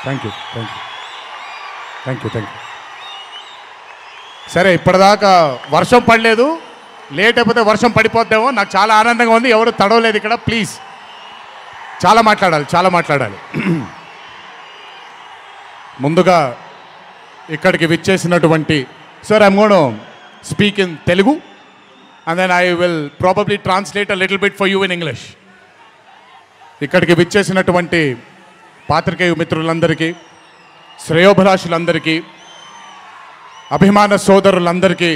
Thank you. సరే, ఇప్పటిదాకా వర్షం పడలేదు, లేట్ అయిపోతే వర్షం పడిపోద్దేమో. నాకు చాలా ఆనందంగా ఉంది. ఎవరు తడవలేదు ఇక్కడ. ప్లీజ్, చాలా మాట్లాడాలి. ముందుగా ఇక్కడికి విచ్చేసినటువంటి sir, I'm gonna speak in Telugu and then I will probably translate a little bit for you in English. ఇక్కడికి విచ్చేసినటువంటి పాత్రికేయ మిత్రులందరికీ, శ్రేయోభిలాషులందరికీ, అభిమాన సోదరులందరికీ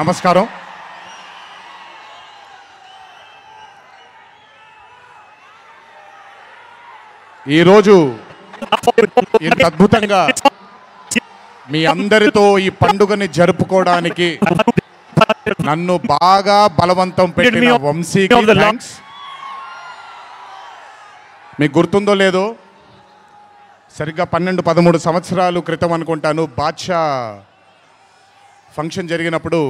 నమస్కారం. ఈరోజు ఇంత అద్భుతంగా మీ అందరితో ఈ పండుగని జరుపుకోవడానికి నన్ను బాగా బలవంతం పెట్టిన వంశీకి థాంక్స్. మీకు గుర్తుందో లేదో, సరిగ్గా 12-13 సంవత్సరాల క్రితం అనుకుంటాను, బాద్షా ఫంక్షన్ జరిగినప్పుడు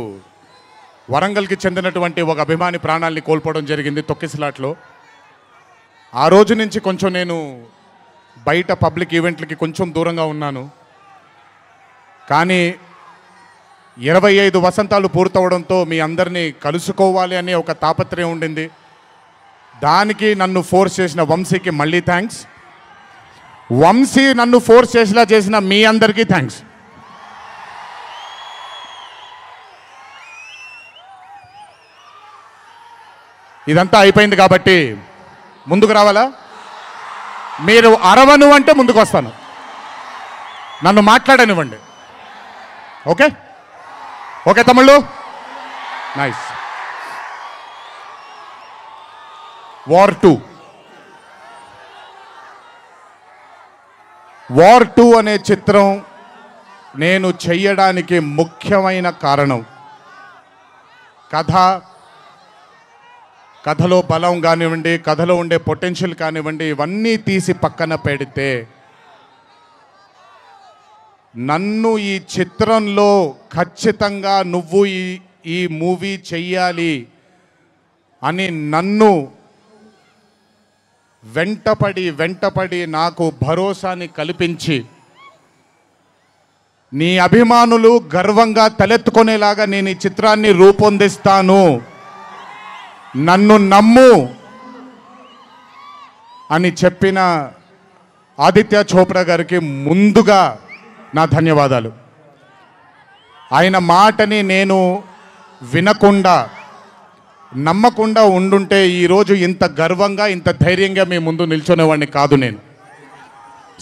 వరంగల్కి చెందినటువంటి ఒక అభిమాని ప్రాణాలని కోల్పోవడం జరిగింది తొక్కిసలాట్లో. ఆ రోజు నుంచి కొంచెం నేను బయట పబ్లిక్ ఈవెంట్లకి కొంచెం దూరంగా ఉన్నాను. కానీ 25 వసంతాలు పూర్తవడంతో మీ అందరినీ కలుసుకోవాలి అనే ఒక తాపత్రయం ఉండింది. దానికి నన్ను ఫోర్స్ చేసిన వంశీకి మళ్ళీ థ్యాంక్స్. వంశీ నన్ను ఫోర్స్ చేసేలా చేసిన మీ అందరికీ థ్యాంక్స్. ఇదంతా అయిపోయింది కాబట్టి ముందుకు రావాలా? మీరు అరవను అంటే ముందుకు వస్తాను, నన్ను మాట్లాడనివ్వండి. ఓకే ఓకే తమ్ముళ్ళు, నైస్. వార్ 2 అనే చిత్రం నేను చెయ్యడానికి ముఖ్యమైన కారణం కథలో బలం కానివ్వండి, కథలో ఉండే పొటెన్షియల్ కానివ్వండి, ఇవన్నీ తీసి పక్కన పెడితే నన్ను ఈ చిత్రంలో ఖచ్చితంగా నువ్వు ఈ మూవీ చెయ్యాలి అని నన్ను వెంటపడి నాకు భరోసాని కల్పించి, నీ అభిమానులు గర్వంగా తలెత్తుకునేలాగా నేను ఈ చిత్రాన్ని రూపొందిస్తాను, నన్ను నమ్ము అని చెప్పిన ఆదిత్య చోప్రా గారికి ముందుగా నా ధన్యవాదాలు. ఆయన మాటని నేను వినకుండా నమ్మకుండా ఉండుంటే ఈరోజు ఇంత గర్వంగా ఇంత ధైర్యంగా మీ ముందు నిల్చునేవాడిని కాదు నేను.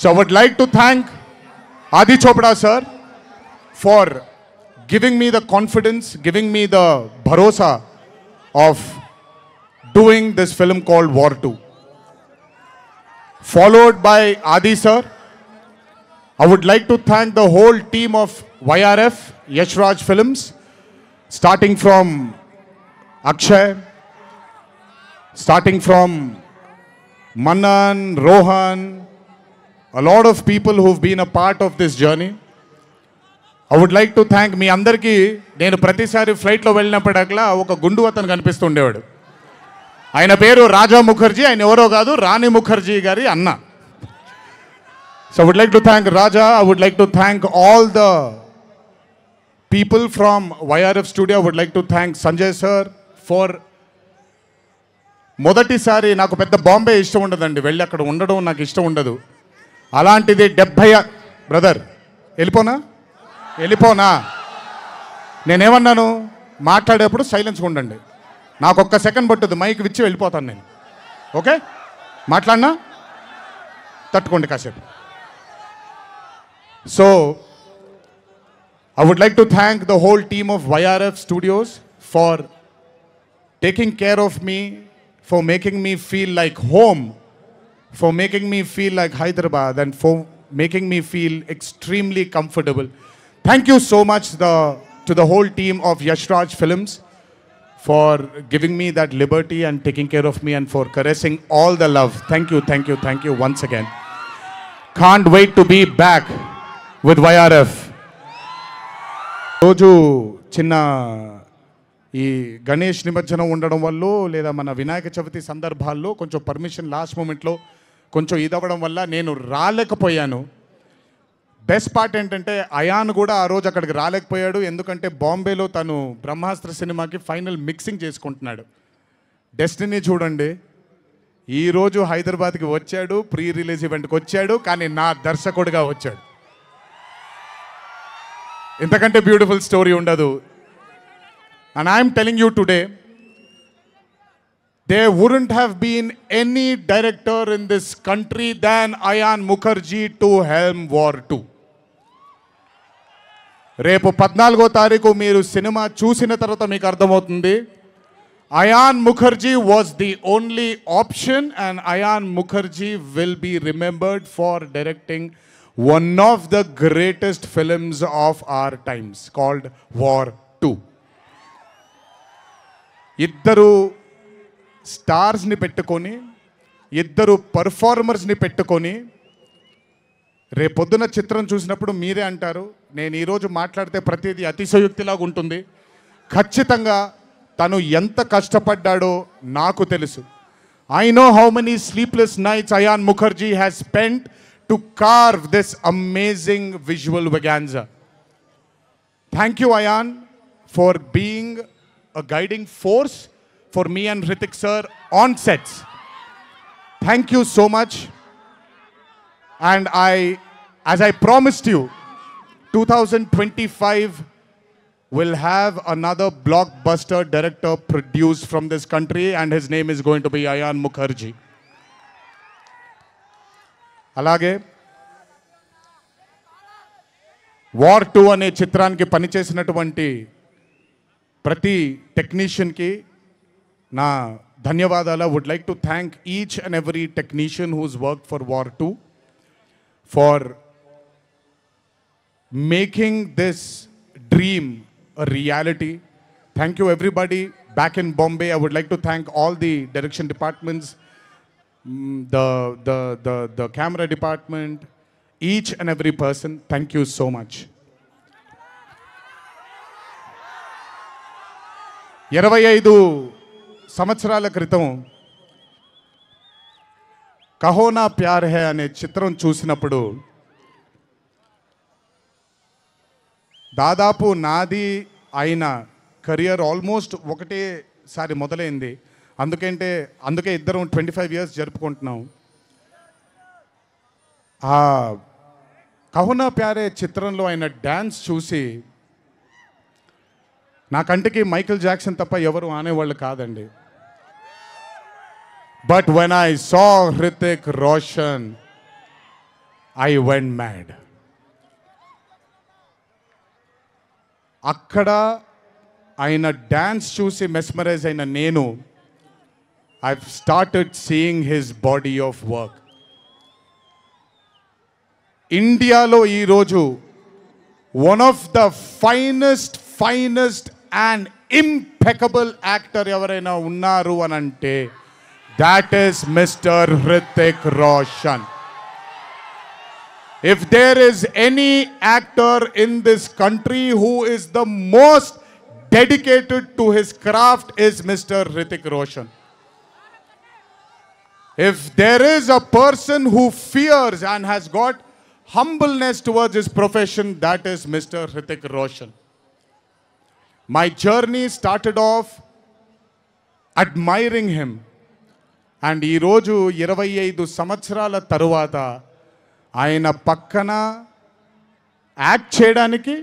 So I would like to thank Adi Chopra sir for giving me the confidence, giving me the భరోసా of doing this film called war 2. Followed by Adi sir, I would like to thank the whole team of YRF, Yash Raj Films, starting from Akshay, starting from Manan, Rohan, a lot of people who've been a part of this journey. I would like to thank మీ అందరికీ. నేను ప్రతిసారి ఫ్లైట్లో వెళ్ళినప్పుడల్లా ఒక గుండు అతను కనిపిస్తుండేవాడు. ఆయన పేరు రాజా ముఖర్జీ. ఆయన ఎవరో కాదు, రాణి ముఖర్జీ గారి అన్న. So I would like to thank Raja. I would like to thank all the people from YRF Studio. I would like to thank Sanjay sir for మొదటిసారి నాకు పెద్ద బాంబే ఇష్టం ఉండదండి, వెళ్ళి అక్కడ ఉండడం నాకు ఇష్టం ఉండదు. అలాంటిది 70 బ్రదర్ వెళ్ళిపోనా నేనేమన్నాను, మాట్లాడేప్పుడు సైలెన్స్గా ఉండండి. నాకు ఒక్క సెకండ్ పట్టుద్ది, మైక్ విచ్చి వెళ్ళిపోతాను నేను. ఓకే, మాట్లాడినా తట్టుకోండి కాసేపు. So I would like to thank the whole team of YRF Studios for taking care of me, for making me feel like home, for making me feel like Hyderabad, and for making me feel extremely comfortable. Thank you so much to the whole team of Yash Raj Films for giving me that liberty and taking care of me and for caressing all the love. Thank you once again. Can't wait to be back with YRF. రోజు చిన్న ఈ గణేష్ నిమజ్జనం ఉండడం వల్ల లేదా మన వినాయక చవితి సందర్భాల్లో కొంచెం పర్మిషన్ లాస్ట్ మూమెంట్లో కొంచెం ఇదవ్వడం వల్ల నేను రాలేకపోయాను. బెస్ట్ పార్ట్ ఏంటంటే అయాన్ కూడా ఆ రోజు అక్కడికి రాలేకపోయాడు, ఎందుకంటే బాంబేలో తను బ్రహ్మాస్త్ర సినిమాకి ఫైనల్ మిక్సింగ్ చేసుకుంటున్నాడు. డెస్టినీ చూడండి, ఈరోజు హైదరాబాద్కి వచ్చాడు, ప్రీ రిలీజ్ ఈవెంట్కి వచ్చాడు, కానీ నా దర్శకుడిగా వచ్చాడు. ఇంతకంటే బ్యూటిఫుల్ స్టోరీ ఉండదు. And I'm telling you today, there wouldn't have been any director in this country than Ayan Mukherjee to helm War 2. రేపు 14వ తారీఖు మీరు సినిమా చూసిన తర్వాత మీకు అర్థమవుతుంది. Ayan Mukherjee was the only option, and Ayan Mukherjee will be remembered for directing one of the greatest films of our times called War 2. ఇద్దరు స్టార్స్ని పెట్టుకొని, ఇద్దరు పర్ఫార్మర్స్ని పెట్టుకొని, రేపొద్దున చిత్రం చూసినప్పుడు మీరే అంటారు, నేను ఈరోజు మాట్లాడితే ప్రతిదీ అతిశయోక్తిలాగా ఉంటుంది. ఖచ్చితంగా తను ఎంత కష్టపడ్డాడో నాకు తెలుసు. I know how many sleepless nights Ayan Mukerji has spent to carve this amazing visual వెగాన్జా. Thank you Ayan for being a guiding force for me and Hrithik sir on sets. Thank you so much. And as I promised you, 2025 will have another blockbuster director produced from this country, and his name is going to be Ayan Mukherjee. అలాగే War 2 అనే చిత్రానికి పనిచేసినటువంటి ప్రతి టెక్నీషియన్కి నా ధన్యవాదాలు. Would like to thank each and every technician whose work for War 2 for making this dream a reality. Thank you everybody back in Bombay. I would like to thank all the direction departments, the camera department, each and every person. Thank you so much. 25 సంవత్సరాల క్రితం కహో నా ప్యార్ high అనే చిత్రం చూసినప్పుడు దాదాపు నాది అయిన career almost ఒకటేసారి మొదలైంది. అందుకే ఇద్దరం 25 years జరుపుకుంటున్నాం. ఆ కహో నా ప్యార్ హై చిత్రంలో ఆయన డ్యాన్స్ చూసి నా కంటికి మైకేల్ జాక్సన్ తప్ప ఎవరు ఆనేవాళ్ళు కాదండి. But when I saw Hrithik Roshan I went mad. అక్కడ ఆయన డ్యాన్స్ చూసి మెస్మరైజ్ అయిన నేను I started seeing his body of work. ఇండియాలో ఈరోజు one of the finest and impeccable actor ఎవరైనా ఉన్నారు అని అంటే that is Mr. Hrithik Roshan. If there is any actor in this country who is the most dedicated to his craft is Mr. Hrithik Roshan. If there is a person who fears and has got humbleness towards his profession, that is Mr. Hrithik Roshan. My journey started off admiring him, and ఈ రోజు 25 సంవత్సరాల తరువాత ఆయన పక్కన act చేయడానికి,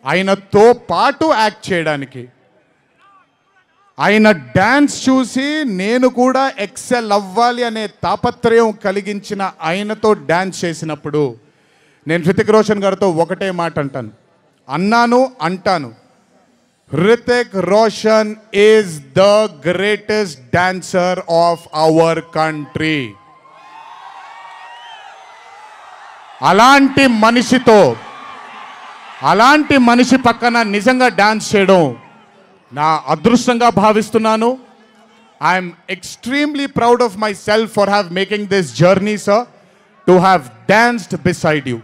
ఆయనతో పాటు act చేయడానికి, ఆయన డ్యాన్స్ చూసి నేను కూడా ఎక్సెల్ అవ్వాలి అనే తాపత్రయం కలిగించిన ఆయనతో డ్యాన్స్ చేసినప్పుడు నేను హృతిక్ రోషన్ గారితో ఒకటే మాట అంటాను, Hrithik Roshan is the greatest dancer of our country. అలాంటి మనిషి పక్కన నిజంగా డాన్స్ చేయడం నా అదృష్టంగా భావిస్తున్నాను. I'm extremely proud of myself for have making this journey, sir, to have danced beside you.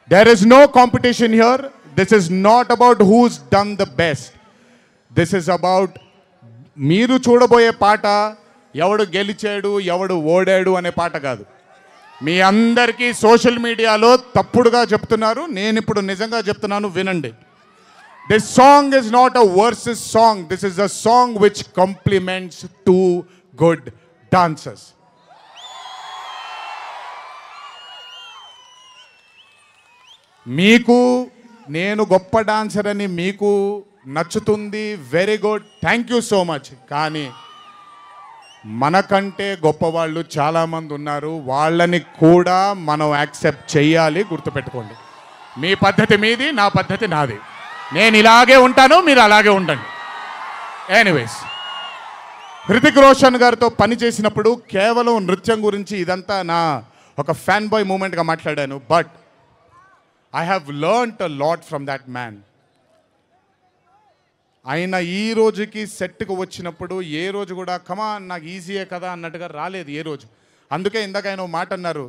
There is no competition here. This is not about who's done the best. This is about మీరు చూడబోయే పాట ఎవడు గెలిచాడు ఎవడు ఓడాడు అనే పాట కాదు. మీ అందరికీ సోషల్ మీడియాలో తప్పుడుగా చెప్తున్నారు, నేను ఇప్పుడు నిజంగా చెప్తున్నాను, వినండి. This song is not a versus song. This is a song which complements two good dancers. మీకు నేను గొప్ప డాన్సర్ అని మీకు నచ్చుతుంది, very good, thank you so much. కానీ మనకంటే గొప్పవాళ్ళు చాలామంది ఉన్నారు, వాళ్ళని కూడా మనం యాక్సెప్ట్ చేయాలి. గుర్తుపెట్టుకోండి, మీ పద్ధతి మీది, నా పద్ధతి నాది. నేను ఇలాగే ఉంటాను, మీరు అలాగే ఉండండి. ఎనీవేస్, హృతిక్ రోషన్ గారితో పని చేసినప్పుడు కేవలం నృత్యం గురించి ఇదంతా నా ఒక ఫ్యాన్ బాయ్ మూమెంట్గా మాట్లాడాను. But I have learned a lot from that man. ఆయన ఈ రోజుకి సెట్కి వచ్చినప్పుడు ఏ రోజు కూడా కమాన్ నాకు ఈజీయే కదా అన్నట్టుగా రాలేదు ఏ రోజు. అందుకే ఇందాక ఆయన ఒక మాట అన్నారు,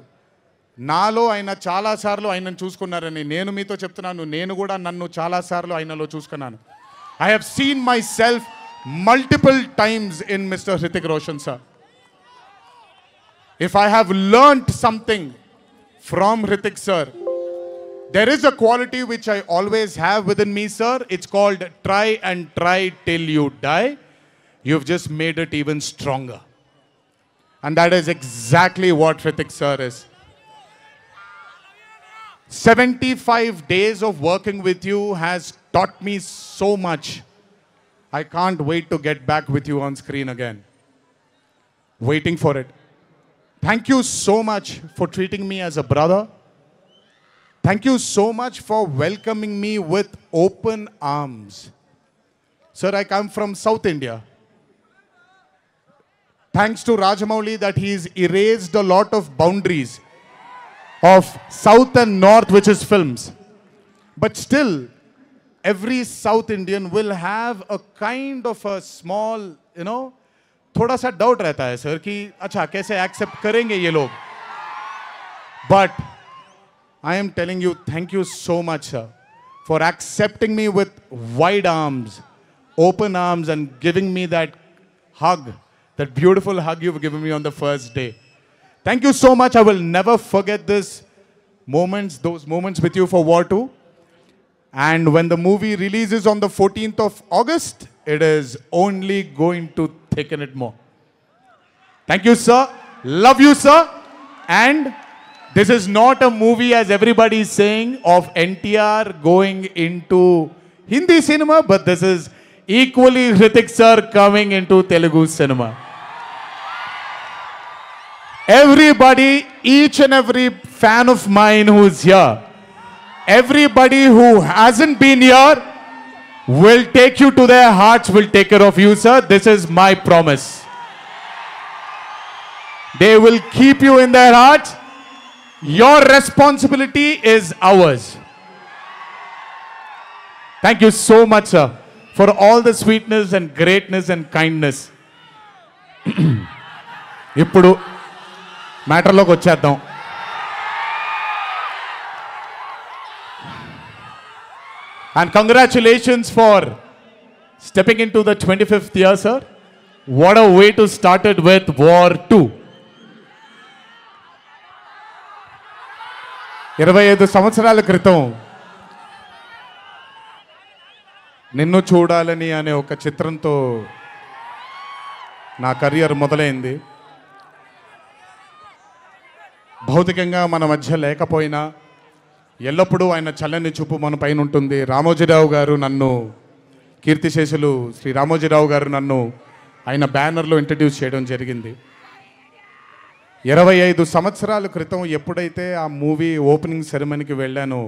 నాలో ఆయన చాలాసార్లు ఆయనను చూసుకున్నారని. నేను మీతో చెప్తున్నాను, నేను కూడా నన్ను చాలాసార్లు ఆయనలో చూసుకున్నాను. I have seen my self multiple times in mister Hrithik Roshan sir. If I have learned something from Hrithik sir, there is a quality which I always have within me, sir. It's called try and try till you die. You've just made it even stronger. And that is exactly what Hritik sir is. 75 days of working with you has taught me so much. I can't wait to get back with you on screen again. Waiting for it. Thank you so much for treating me as a brother. Thank you so much for welcoming me with open arms. Sir, I come from South India. Thanks to Rajamouli that he's erased a lot of boundaries of South and North, which is films. But still, every South Indian will have a kind of a small, थोड़ा सा doubt रहता है sir कि अच्छा कैसे accept करेंगे ये लोग. But I am telling you, thank you so much, sir, for accepting me with wide arms, open arms, and giving me that hug, that beautiful hug you've given me on the first day. Thank you so much. I will never forget those moments with you for War 2. And when the movie releases on the 14th of August, it is only going to thicken it more. Thank you, sir. Love you, sir. And this is not a movie, as everybody is saying, of NTR going into Hindi cinema, but this is equally Hritik sir coming into Telugu cinema. Everybody, each and every fan of mine who's here, everybody who hasn't been here will take you to their hearts, will take care of you, sir. This is my promise. They will keep you in their hearts. Your responsibility is ours. Thank you so much, sir, for all the sweetness and greatness and kindness. ఇప్పుడు మ్యాటర్లోకి వచ్చేద్దాం. And congratulations for stepping into the 25th year, sir. What a way to start it with War 2. 25 సంవత్సరాల క్రితం నిన్ను చూడాలని అనే ఒక చిత్రంతో నా కెరియర్ మొదలైంది. భౌతికంగా మన మధ్య లేకపోయినా ఎల్లప్పుడూ ఆయన చల్లని చూపు మన పైన ఉంటుంది. రామోజీరావు గారు నన్ను, కీర్తిశేషులు శ్రీ రామోజీరావు గారు నన్ను ఆయన బ్యానర్లో ఇంట్రడ్యూస్ చేయడం జరిగింది. 25 సంవత్సరాల క్రితం ఎప్పుడైతే ఆ మూవీ ఓపెనింగ్ సెరమనీకి వెళ్ళానో,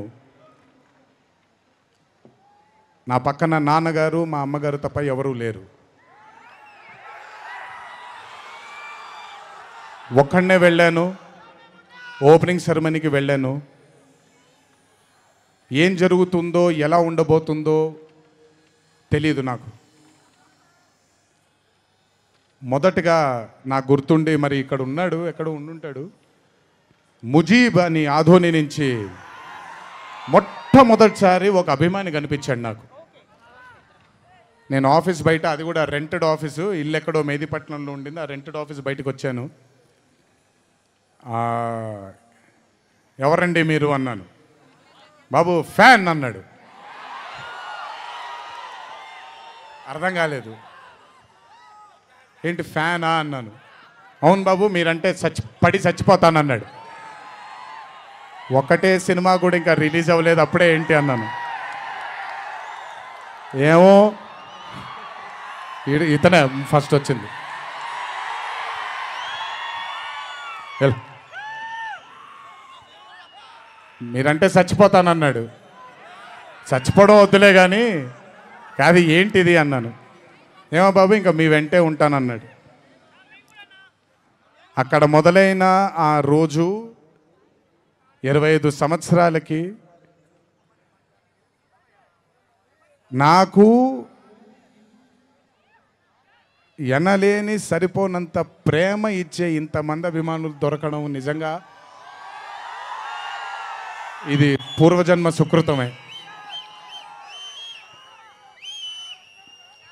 నా పక్కన నాన్నగారు మా అమ్మగారు తప్ప ఎవరూ లేరు. ఒక్కడనే వెళ్ళాను, ఓపెనింగ్ సెరమనీకి వెళ్ళాను. ఏం జరుగుతుందో ఎలా ఉండబోతుందో తెలీదు నాకు. మొదటగా నాకు గుర్తుండి, మరి ఇక్కడ ఉన్నాడు, ఎక్కడ ఉండుంటాడు, ముజీబ్ అని ఆధోని నుంచి మొట్టమొదటిసారి ఒక అభిమాని కనిపించాడు నాకు. నేను ఆఫీస్ బయట, అది కూడా రెంటెడ్ ఆఫీసు, ఇల్లు ఎక్కడో మేదిపట్నంలో ఉండింది, ఆ రెంటెడ్ ఆఫీస్ బయటకు వచ్చాను. "ఆ, ఎవరండి మీరు" అన్నాను. "బాబు ఫ్యాన్" అన్నాడు. అర్థం కాలేదు. "ఏంటి ఫ్యానా" అన్నాను. "అవును బాబు, మీరంటే పడి చచ్చిపోతానన్నాడు." ఒకటే సినిమా కూడా ఇంకా రిలీజ్ అవ్వలేదు, అప్పుడే ఏంటి అన్నాను. ఏమో, ఇతనే ఫస్ట్ వచ్చింది. మీరంటే చచ్చిపోతానన్నాడు. చచ్చిపోవడం వద్దులే కానీ కాదు ఏంటిది అన్నాను. "ఏమో బాబు, ఇంకా మీ వెంటే ఉంటానన్నాడు." అక్కడ మొదలైన ఆ రోజు 25 సంవత్సరాలకి నాకు ఎనలేని సరిపోనంత ప్రేమ ఇచ్చే ఇంతమంది అభిమానులు దొరకడం నిజంగా ఇది పూర్వజన్మ సుకృతమే.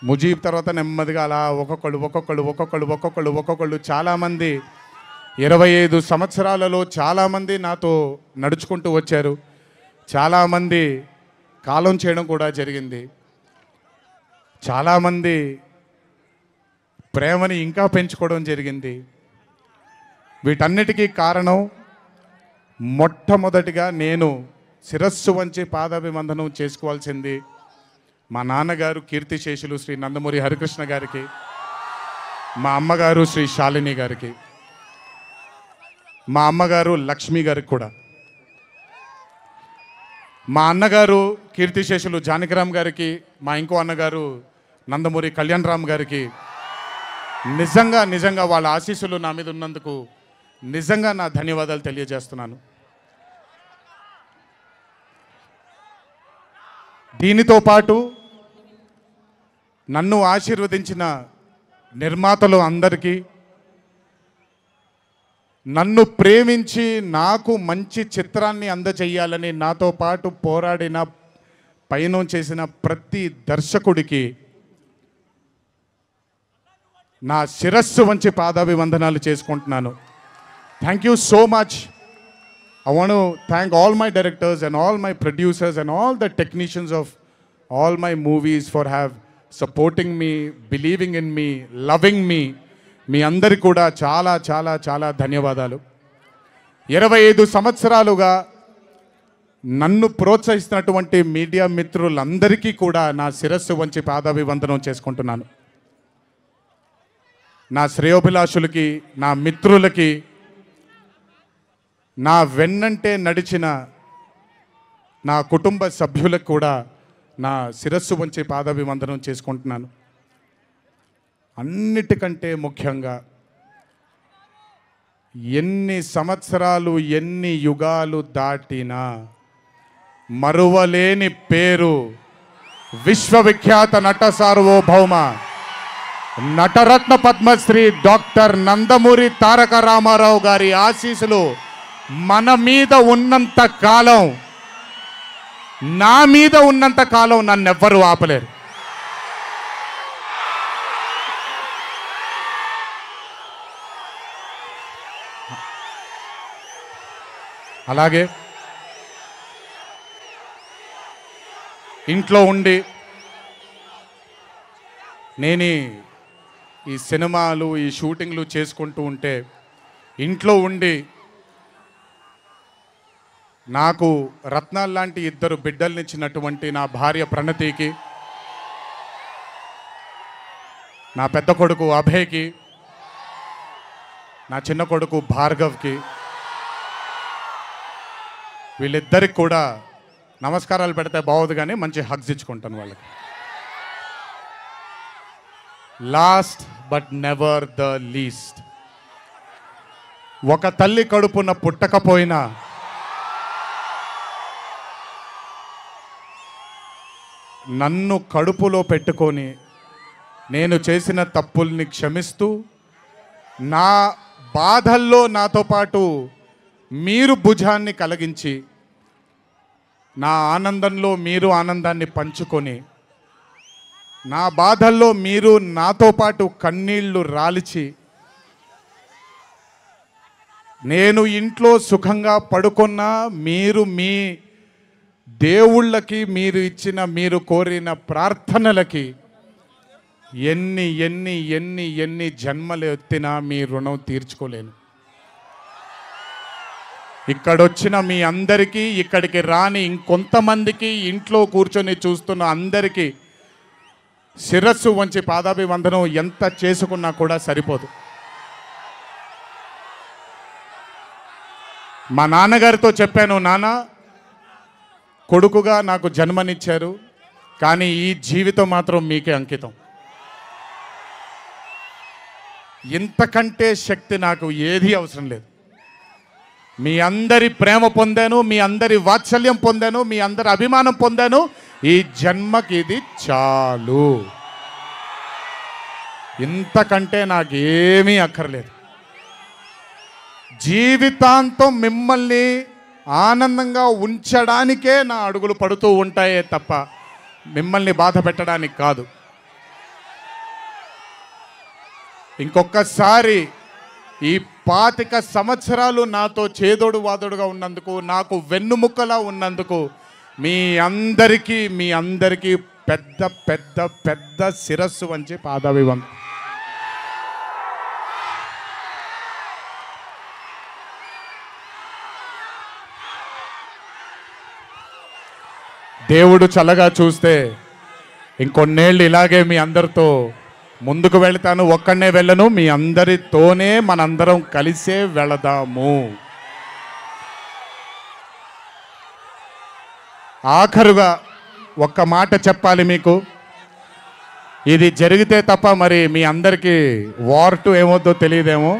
ముజీబ్ తర్వాత నెమ్మదిగా అలా ఒక్కొక్కళ్ళు చాలామంది 25 సంవత్సరాలలో చాలామంది నాతో నడుచుకుంటూ వచ్చారు. చాలామంది కాలం చేయడం కూడా జరిగింది. చాలామంది ప్రేమని ఇంకా పెంచుకోవడం జరిగింది. వీటన్నిటికీ కారణం మొట్టమొదటిగా నేను శిరస్సు వంచి పాదాభివందనం చేసుకోవాల్సింది మా నాన్నగారు కీర్తిశేషులు శ్రీ నందమూరి హరికృష్ణ గారికి, మా అమ్మగారు శ్రీ శాలిని గారికి, మా అమ్మగారు లక్ష్మి గారికి కూడా, మా అన్నగారు కీర్తిశేషులు జానకిరామ్ గారికి, మా ఇంకో అన్నగారు నందమూరి కళ్యాణ్ రామ్ గారికి నిజంగా వాళ్ళ ఆశీస్సులు నా మీద ఉన్నందుకు నిజంగా నా ధన్యవాదాలు తెలియజేస్తున్నాను. దీనితో పాటు నన్ను ఆశీర్వదించిన నిర్మాతలు అందరికీ, నన్ను ప్రేమించి నాకు మంచి చిత్రాన్ని అందజేయాలని నాతో పాటు పోరాడిన పయనం చేసిన ప్రతి దర్శకుడికి నా శిరస్సు వంచి పాదాభివందనాలు చేసుకుంటున్నాను. Thank you so much. I want to thank all my directors and all my producers and all the technicians of all my movies for supporting me, believing in me, loving me. మీ అందరికీ కూడా చాలా చాలా చాలా ధన్యవాదాలు. 25 సంవత్సరాలుగా నన్ను ప్రోత్సహిస్తున్నటువంటి media మిత్రులందరికీ కూడా నా శిరస్సు వంచి పాదాభివందనం చేసుకుంటున్నాను. నా శ్రేయోభిలాషులకి, నా మిత్రులకి, నా వెన్నంటే నడిచిన నా కుటుంబ సభ్యులకు కూడా నా శిరస్సు వంచి పాదాభివందనం చేసుకుంటున్నాను. అన్నిటికంటే ముఖ్యంగా ఎన్ని సంవత్సరాలు ఎన్ని యుగాలు దాటినా మరువలేని పేరు విశ్వవిఖ్యాత నట సార్వభౌమ నటరత్న పద్మశ్రీ డాక్టర్ నందమూరి తారక రామారావు గారి ఆశీస్సులు మన మీద ఉన్నంత కాలం, నా మీద ఉన్నంత కాలం నన్నెవ్వరూ ఆపలేరు. అలాగే ఇంట్లో ఉండి నేను ఈ సినిమాలు ఈ షూటింగ్లు చేసుకుంటూ ఉంటే, ఇంట్లో ఉండి నాకు రత్నాలు లాంటి 2 బిడ్డల్నిచ్చినటువంటి నా భార్య ప్రణతికి, నా పెద్ద కొడుకు అభయ్కి, నా చిన్న కొడుకు భార్గవ్కి, వీళ్ళిద్దరికి కూడా నమస్కారాలు పెడితే బాగోదు కానీ మంచి హగ్స్ ఇచ్చుకుంటాను వాళ్ళకి. Last but never the least, ఒక తల్లి కడుపున పుట్టకపోయినా నన్ను కడుపులో పెట్టుకొని నేను చేసిన తప్పుల్ని క్షమిస్తూ, నా బాధల్లో నాతో పాటు మీరు భుజాన్ని కలిగించి, నా ఆనందంలో మీరు ఆనందాన్ని పంచుకొని, నా బాధల్లో మీరు నాతో పాటు కన్నీళ్లు రాల్చి నేను ఇంట్లో సుఖంగా పడుకున్నా మీరు మీ దేవుళ్ళకి మీరు కోరిన ప్రార్థనలకి ఎన్ని జన్మలు ఎత్తినా మీ రుణం తీర్చుకోలేను. ఇక్కడొచ్చిన మీ అందరికీ, ఇక్కడికి రాని ఇంకొంతమందికి, ఇంట్లో కూర్చొని చూస్తున్న అందరికీ శిరస్సు వంచి పాదాభివందనం ఎంత చేసుకున్నా కూడా సరిపోదు. మా నాన్నగారితో చెప్పాను, నాన్న కొడుకుగా నాకు జన్మనిచ్చారు, కానీ ఈ జీవితం మాత్రం మీకే అంకితం. ఇంతకంటే శక్తి నాకు ఏది అవసరం లేదు. మీ అందరి ప్రేమ పొందాను, మీ అందరి వాత్సల్యం పొందాను, మీ అందరి అభిమానం పొందాను. ఈ జన్మకి ఇది చాలు. ఇంతకంటే నాకేమీ అక్కర్లేదు. జీవితాంతం మిమ్మల్ని ఆనందంగా ఉంచడానికే నా అడుగులు పడుతూ ఉంటాయే తప్ప మిమ్మల్ని బాధ పెట్టడానికి కాదు. ఇంకొకసారి ఈ 25 సంవత్సరాలు నాతో చేదోడు వాదోడుగా ఉన్నందుకు, నాకు వెన్నుముక్కలా ఉన్నందుకు మీ అందరికీ పెద్ద పెద్ద పెద్ద శిరస్సు వంచి పాదాభివందనం. దేవుడు చల్లగా చూస్తే ఇంకొన్నేళ్ళు ఇలాగే మీ అందరితో ముందుకు వెళ్తాను. ఒక్కడనే వెళ్ళను, మీ అందరితోనే మనందరం కలిసే వెళదాము. ఆఖరుగా ఒక్క మాట చెప్పాలి మీకు. ఇది జరిగితే తప్ప మరి మీ అందరికీ వార్ 2 ఏమవుద్దో తెలియదేమో.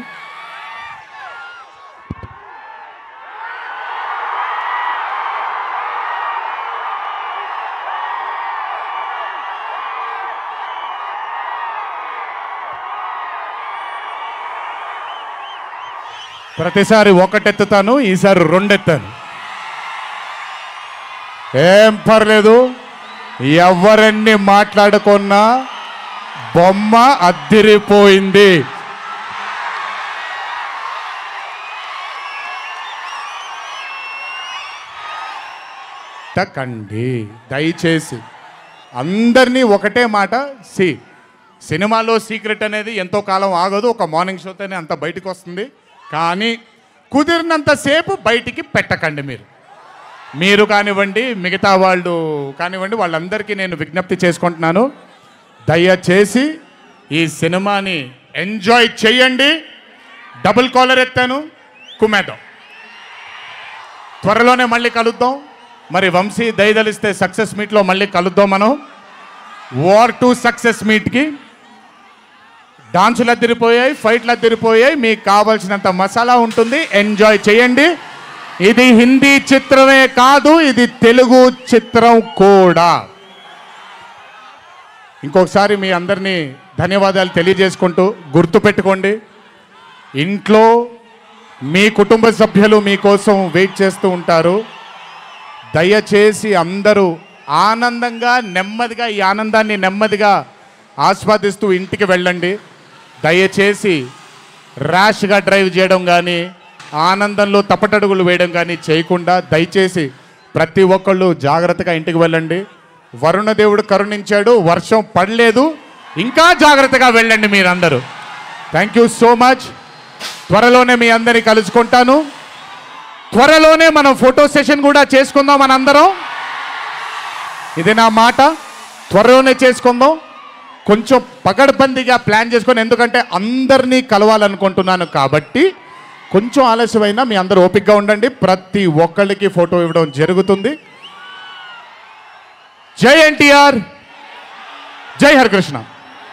ప్రతిసారి ఒకటెత్తుతాను, ఈసారి 2 ఎత్తాను. ఏం పర్లేదు, ఎవరన్ని మాట్లాడుకున్నా బొమ్మ అద్దిరిపోయింది. తక్కండి దయచేసి అందరినీ ఒకటే మాట. సినిమాలో సీక్రెట్ అనేది ఎంతో కాలం ఆగదు, ఒక మార్నింగ్ షోతోనే అంత బయటకు వస్తుంది. కానీ కుదిరినంతసేపు బయటికి పెట్టకండి. మీరు కానివ్వండి, మిగతా వాళ్ళు కానివ్వండి, వాళ్ళందరికీ నేను విజ్ఞప్తి చేసుకుంటున్నాను, దయచేసి ఈ సినిమాని ఎంజాయ్ చేయండి. డబుల్ కాలర్ ఎత్తాను, కుమ్మేద్దాం. త్వరలోనే మళ్ళీ కలుద్దాం. మరి వంశీ దయదలిస్తే సక్సెస్ మీట్లో మళ్ళీ కలుద్దాం. మనం వార్ 2 సక్సెస్ మీట్కి డాన్సులు అద్దరిపోయాయి, ఫైట్లు అద్దరిపోయాయి. మీకు కావాల్సినంత మసాలా ఉంటుంది, ఎంజాయ్ చేయండి. ఇది హిందీ చిత్రమే కాదు, ఇది తెలుగు చిత్రం కూడా. ఇంకొకసారి మీ అందరినీ ధన్యవాదాలు తెలియజేసుకుంటూ, గుర్తుపెట్టుకోండి, ఇంట్లో మీ కుటుంబ సభ్యులు మీకోసం వెయిట్ చేస్తూ ఉంటారు. దయచేసి అందరూ ఆనందంగా నెమ్మదిగా ఈ ఆనందాన్ని నెమ్మదిగా ఆస్వాదిస్తూ ఇంటికి వెళ్ళండి. దయచేసి ర్యాష్గా డ్రైవ్ చేయడం కానీ, ఆనందంలో తప్పటడుగులు వేయడం కానీ చేయకుండా దయచేసి ప్రతి ఒక్కళ్ళు జాగ్రత్తగా ఇంటికి వెళ్ళండి. వరుణదేవుడు కరుణించాడు, వర్షం పడలేదు, ఇంకా జాగ్రత్తగా వెళ్ళండి మీరందరూ. Thank you so much. త్వరలోనే మీ అందరినీ కలుసుకుంటాను. త్వరలోనే మనం ఫోటో సెషన్ కూడా చేసుకుందాం మనందరం. ఇది నా మాట, త్వరలోనే చేసుకుందాం. కొంచెం పగడ్బందీగా ప్లాన్ చేసుకొని, ఎందుకంటే అందరినీ కలవాలనుకుంటున్నాను కాబట్టి కొంచెం ఆలస్యమైనా మీ అందరూ ఓపికగా ఉండండి. ప్రతి ఒక్కళ్ళకి ఫోటో ఇవ్వడం జరుగుతుంది. జై ఎన్టీఆర్, జై హరికృష్ణ.